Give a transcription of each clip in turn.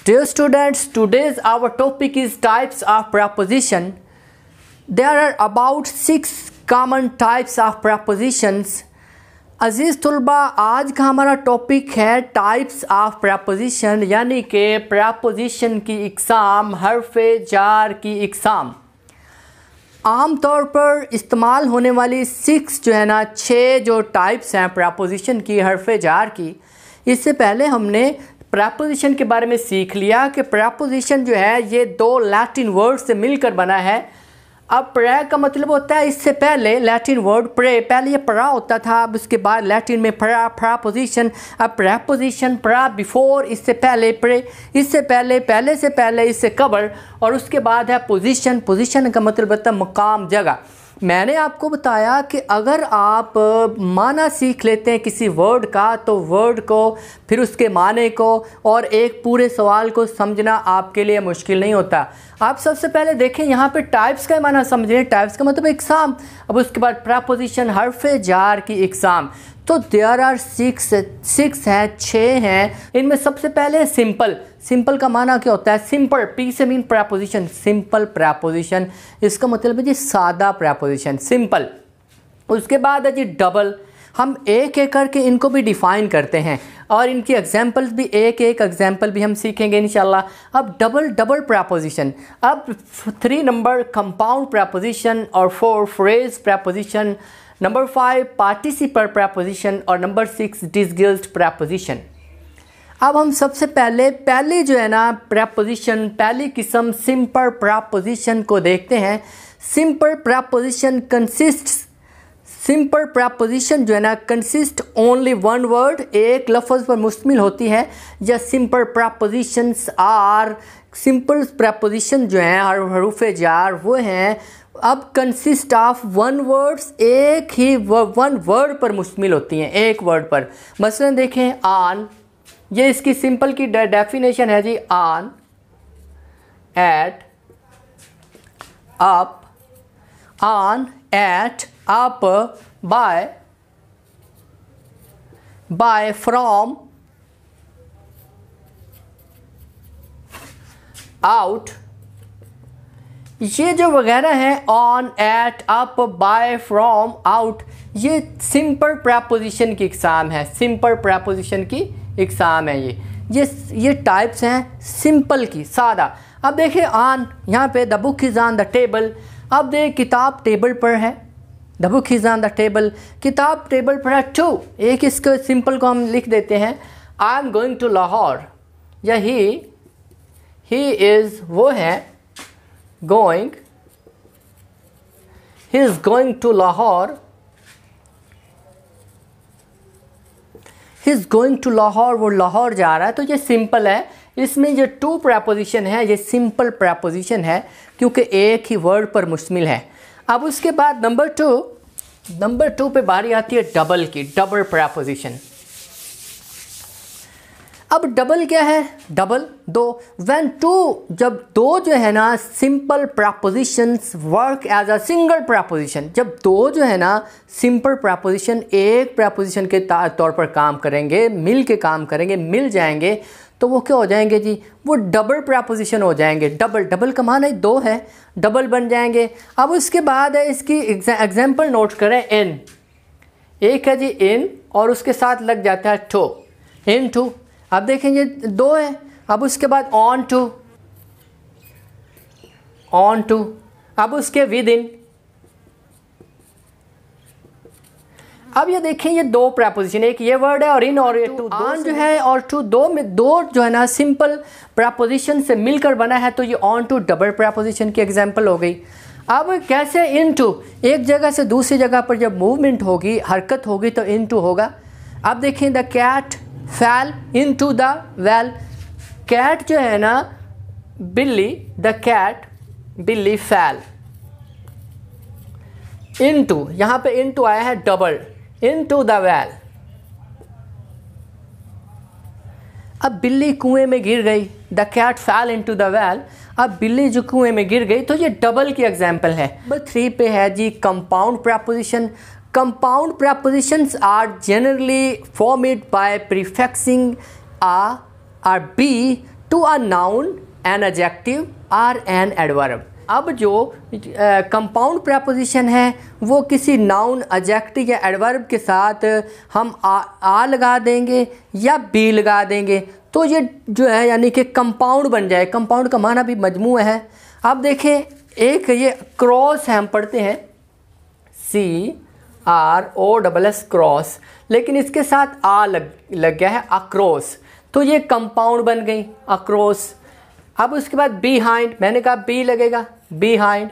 Dear students, today's our topic is types of preposition. There are about 6 common types of prepositions. अजीज़ तुलबा, आज का हमारा topic है types of preposition, यानी कि preposition की इकसाम, हर्फ़े जार की इकसाम। आम तौर पर इस्तेमाल होने वाली 6 जो टाइप्स हैं प्रपोजिशन की, हर्फ़े जार की। इससे पहले हमने प्रपोजिशन के बारे में सीख लिया कि प्रपोजिशन जो है ये 2 लैटिन वर्ड से मिलकर बना है। अब प्रे का मतलब होता है, इससे पहले लैटिन वर्ड प्रे, पहले ये प्रा होता था, अब उसके बाद लैटिन में प्रपोजिशन। अब प्रपोजिशन प्रा बिफोर, इससे पहले प्रे, इससे पहले, पहले से पहले, इससे कवर, और उसके बाद है पोजीशन। पोजीशन का मतलब होता है मकाम, जगह। मैंने आपको बताया कि अगर आप माना सीख लेते हैं किसी वर्ड का, तो वर्ड को, फिर उसके माने को और एक पूरे सवाल को समझना आपके लिए मुश्किल नहीं होता। आप सबसे पहले देखें यहाँ पे टाइप्स का माना समझें। टाइप्स का मतलब इकसाम। अब उसके बाद प्रपोजिशन, हर्फ़े जार की इकसाम। तो देयर आर 6 हैं, 6 हैं। इनमें सबसे पहले सिंपल। सिंपल का माना क्या होता है? सिंपल, पी से मीन प्रपोजिशन, सिंपल प्रपोजिशन। इसका मतलब है जी सादा प्रपोजिशन, सिंपल। उसके बाद है जी डबल। हम एक एक करके इनको भी डिफ़ाइन करते हैं और इनकी एग्जांपल्स भी, एक एग्जांपल भी हम सीखेंगे इंशाल्लाह। अब डबल प्रपोजिशन। अब 3 नंबर कंपाउंड प्रपोजिशन, और 4 phrase preposition, number 5 participle preposition, और नंबर 6 डिसगस्ट प्रपोजिशन। अब हम सबसे पहले जो है ना प्रपोजिशन, पहली किस्म सिंपल प्रपोजिशन को देखते हैं। सिंपल प्रपोजिशन सिंपल प्रपोजिशन जो है ना कंसिस्ट ओनली वन वर्ड, एक लफ्ज़ पर मुश्तमिल होती है। या simple propositions are, simple proposition जो हैं हरूफ़े जार वो हैं अब कंसिस्ट ऑफ वन वर्ड्स, एक ही वन वर्ड पर मुश्तमिल होती हैं, एक वर्ड पर। मसलन देखें ऑन, ये इसकी सिंपल की डेफिनेशन है जी, on, at, up, on, at, up, by, from, out. ये जो वगैरह है on, at, up, by, from, out, ये सिंपल प्रपोजिशन की इकसाम है। सिंपल प्रपोजिशन की इकसाम है ये टाइप्स हैं सिंपल की, सादा। अब देखिए ऑन, यहाँ पे the book is on the table. अब देख किताब टेबल पर है, the book is on the table, किताब टेबल पर है। टू, एक इसको सिंपल को हम लिख देते हैं, I am going to Lahore, या ही इज़, वो है going, he is going to Lahore, he is going to Lahore, वो लाहौर जा रहा है। तो ये सिंपल है। इसमें जो 2 प्रपोजिशन है ये सिंपल प्रपोजिशन है, क्योंकि एक ही वर्ड पर मुश्तमिल है। अब उसके बाद नंबर 2 पे बारी आती है डबल की, डबल प्रपोजिशन। अब डबल क्या है? डबल 2। व्हेन 2, जब 2 जो है ना simple propositions work as a single proposition, जब 2 जो है ना सिंपल प्रपोजिशन एक प्रपोजिशन के तौर पर काम करेंगे, मिल के काम करेंगे, मिल जाएंगे, तो वो क्या हो जाएंगे जी? वो डबल प्रपोजिशन हो जाएंगे। डबल का माना 2 है, डबल बन जाएंगे। अब उसके बाद है इसकी एग्जाम्पल नोट करें। इन, एक है जी इन, और उसके साथ लग जाता है टू, इन टू। अब देखेंगे 2 है। अब उसके बाद ऑन टू, अब उसके विद इन। अब ये देखें, ये 2 प्रपोजिशन, एक ये वर्ड है और इन, और ये टू, ऑन जो है और टू, 2 में 2 जो है ना सिंपल प्रपोजिशन से मिलकर बना है, तो ये ऑन टू डबल प्रपोजिशन की एग्जांपल हो गई। अब कैसे? इन टू, एक जगह से दूसरी जगह पर जब मूवमेंट होगी, हरकत होगी, तो इन टू होगा। अब देखें द कैट फैल इनटू द वेल। कैट जो है ना बिल्ली, द कैट, बिल्ली, फैल इनटू, यहाँ पे इनटू आया है डबल, इनटू द वेल। अब बिल्ली कुएं में गिर गई, द कैट फैल इनटू द वेल। अब बिल्ली जो कुएं में गिर गई, तो ये डबल की एग्जाम्पल है। नंबर 3 पे है जी compound preposition. Compound prepositions are generally formed by prefixing a or be to a noun, an adjective और एन एडवर्ब। अब जो कंपाउंड प्रेपोजिशन है वो किसी नाउन, एडजेक्टिव या एडवर्ब के साथ हम आ लगा देंगे या बी लगा देंगे तो ये जो है यानी कि कंपाउंड बन जाए। कंपाउंड का माना भी मजमू है। अब देखें, एक ये क्रॉस है, हम पढ़ते हैं CROSS क्रॉस, लेकिन इसके साथ आ लग गया है अक्रॉस, तो ये कंपाउंड बन गई अक्रॉस। अब उसके बाद बिहाइंड, मैंने कहा बी लगेगा, बिहाइंड,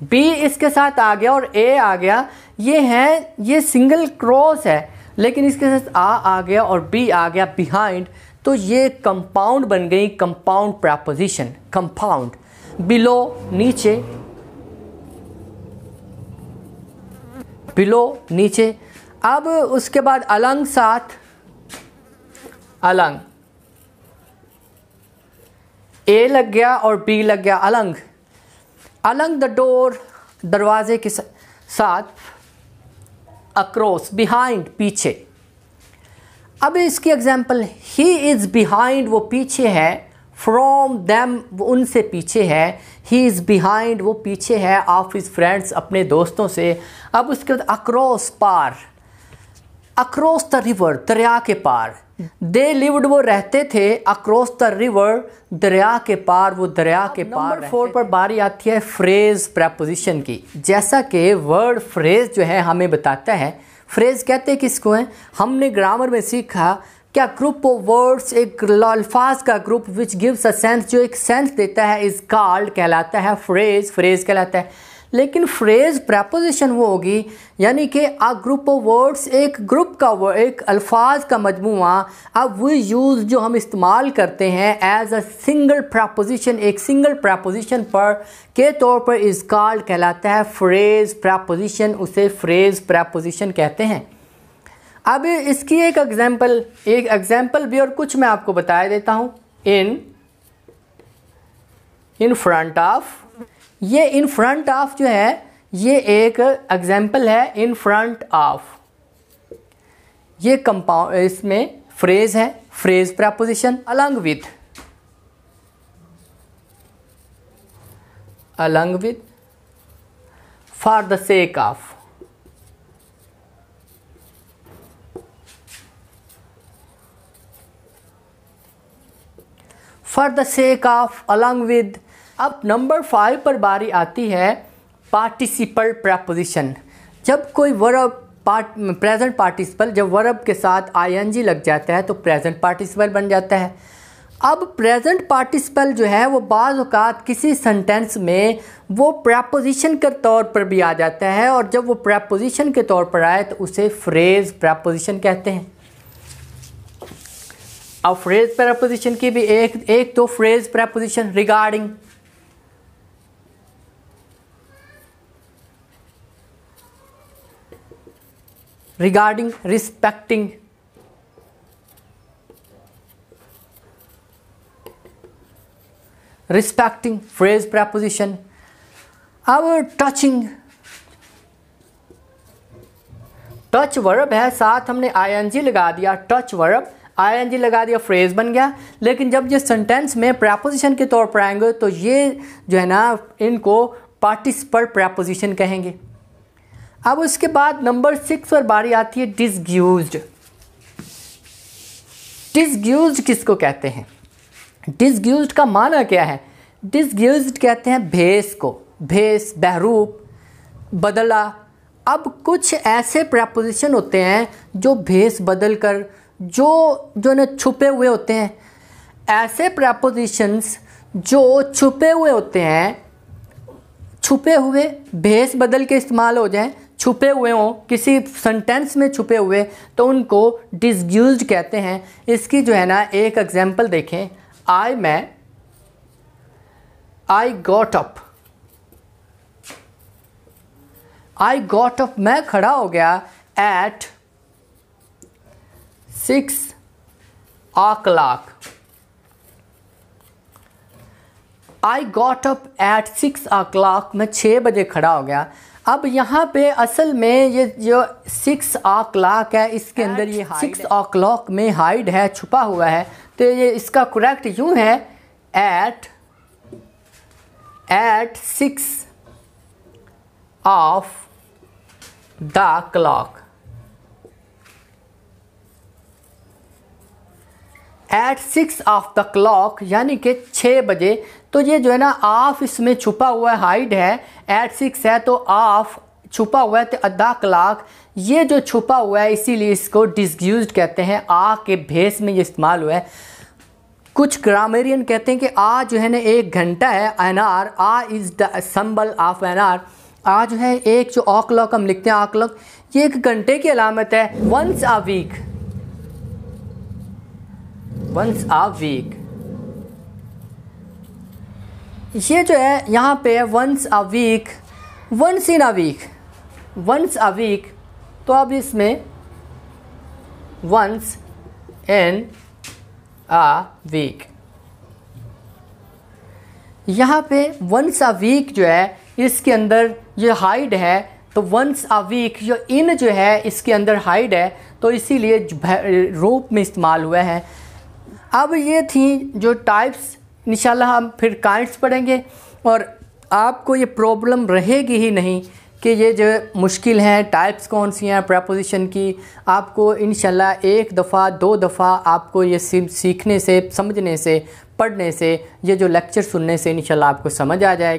बी इसके साथ आ गया और ए आ गया, ये सिंगल क्रॉस है लेकिन इसके साथ आ गया और बी आ गया बिहाइंड, तो ये कंपाउंड बन गई कंपाउंड प्रेपोजिशन, कंपाउंड। बिलो नीचे, बिलो नीचे। अब उसके बाद अलंग साथ, अलंग, ए लग गया और बी लग गया, अलंग, अलंग द डोर, दरवाजे के साथ, अक्रॉस, बिहाइंड, पीछे। अब इसकी एग्जांपल, ही इज़ बिहाइंड, वो पीछे है, फ्रॉम देम, वो उनसे पीछे है, ही इज़ बिहाइंड, वो पीछे है, ऑफ हिज फ्रेंड्स, अपने दोस्तों से। अब उसके बाद अक्रॉस, पार, अक्रॉस द रिवर, दरिया के पार। दे लिव्ड, वो रहते थे, अक्रॉस द रिवर, दरिया के पार, वो दरिया के पार। नंबर 4 पर बारी आती है फ्रेज प्रेपोजिशन की। जैसा कि वर्ड फ्रेज जो है हमें बताता है, फ्रेज कहते हैं किसको है, हमने ग्रामर में सीखा क्या, ग्रुप ऑफ वर्ड्स, एक अल्फाज का group which gives a sense, जो एक सेंस देता है, इज कॉल्ड, कहलाता है फ्रेज, फ्रेज कहलाता है। लेकिन फ्रेज प्रेपोजिशन वो होगी यानी कि अ ग्रुप ऑफ वर्ड्स, एक ग्रुप का वर्ड, एक अल्फाज का मजमूआ। अब वो यूज़ जो हम इस्तेमाल करते हैं एज अ सिंगल प्रेपोजिशन, एक सिंगल प्रेपोजिशन पर के तौर पर इज कॉल्ड, कहलाता है फ्रेज प्रेपोजिशन, उसे फ्रेज प्रेपोजिशन कहते हैं। अब इसकी एक एग्जाम्पल भी और कुछ मैं आपको बता देता हूँ। इन फ्रंट ऑफ, ये इन फ्रंट ऑफ जो है ये एक एग्जाम्पल है, इन फ्रंट ऑफ, ये कंपाउंड, इसमें फ्रेज है, phrase preposition. Alang with, Alang with, for the sake of, for the sake of, Alang with. अब नंबर 5 पर बारी आती है पार्टिसिपल प्रेपोजिशन। जब कोई वर्ब, प्रेजेंट पार्टिसिपल, जब वर्ब के साथ आईएनजी लग जाता है तो प्रेजेंट पार्टिसिपल बन जाता है। अब प्रेजेंट पार्टिसिपल जो है वो बाज़ औक़ात किसी सेंटेंस में वो प्रेपोजिशन के तौर पर भी आ जाता है, और जब वो प्रेपोजिशन के तौर पर आए तो उसे फ्रेज प्रेपोजिशन कहते हैं। अब फ्रेज प्रेपोजिशन की भी एक तो phrase preposition regarding, regarding, respecting, respecting phrase preposition. अब टचिंग, टच वर्ब है, साथ हमने आईएनजी लगा दिया, टच वर्ब, आईएनजी लगा दिया, फ्रेज बन गया। लेकिन जब ये सेंटेंस में प्रेपोजिशन के तौर पर आएंगे तो ये जो है ना, इनको पार्टिसिपल प्रेपोजिशन कहेंगे। अब उसके बाद नंबर 6 पर बारी आती है डिसग्यूज्ड। डिसग्यूज्ड किसको कहते हैं? डिसग्यूज्ड का माना क्या है? डिसग्यूज्ड कहते हैं भेस को, भेस, बहरूप, बदला। अब कुछ ऐसे प्रेपोजिशन होते हैं जो भेस बदल कर जो न छुपे हुए होते हैं। ऐसे प्रेपोजिशंस जो छुपे हुए होते हैं, छुपे हुए, भेस बदल के इस्तेमाल हो जाएं, छुपे हुए हों, किसी सेंटेंस में छुपे हुए, तो उनको डिसग्यूज्ड कहते हैं। इसकी जो है ना एक एग्जांपल देखें। I got up, I got up, मैं खड़ा हो गया at 6 o'clock। I got up at 6 o'clock, मैं 6 बजे खड़ा हो गया। अब यहाँ पे असल में ये जो 6 o'clock है, इसके अंदर ये 6 o'clock में हाइड है, छुपा हुआ है। तो ये इसका करेक्ट यूँ है at 6 of the clock, at 6 of the clock यानी कि 6 बजे। तो ये जो है ना ऑफ इसमें छुपा हुआ है, हाइड है, at 6 है तो ऑफ छुपा हुआ है, तो द क्लॉक ये जो छुपा हुआ है इसीलिए इसको डिसयूज्ड कहते हैं। आ के भेस में ये इस्तेमाल हुआ है। कुछ ग्रामेरियन कहते हैं कि आ जो है ना 1 घंटा है, N R, R is the symbol of N R. R जो है एक जो ओ क्लॉक हम लिखते हैं, आ क्लॉक ये 1 घंटे की अलामत है। Once a week, once a week, ये जो है यहाँ पे है once a week, once in a week, once a week. तो अब इसमें वंस इन अ वीक, यहाँ पे वंस अ वीक जो है इसके अंदर ये हाइड है, तो वंस अ वीक जो इन जो है इसके अंदर हाइड है, तो इसीलिए रूप में इस्तेमाल हुआ है। अब ये थी जो टाइप्स, इंशाल्लाह हम फिर काइंड्स पढ़ेंगे और आपको ये प्रॉब्लम रहेगी ही नहीं कि ये जो मुश्किल हैं टाइप्स कौन सी हैं प्रेपोजिशन की। आपको इंशाल्लाह 1 दफ़ा 2 दफ़ा आपको ये सीखने से, समझने से, पढ़ने से, ये जो लेक्चर सुनने से इंशाल्लाह आपको समझ आ जाएगी।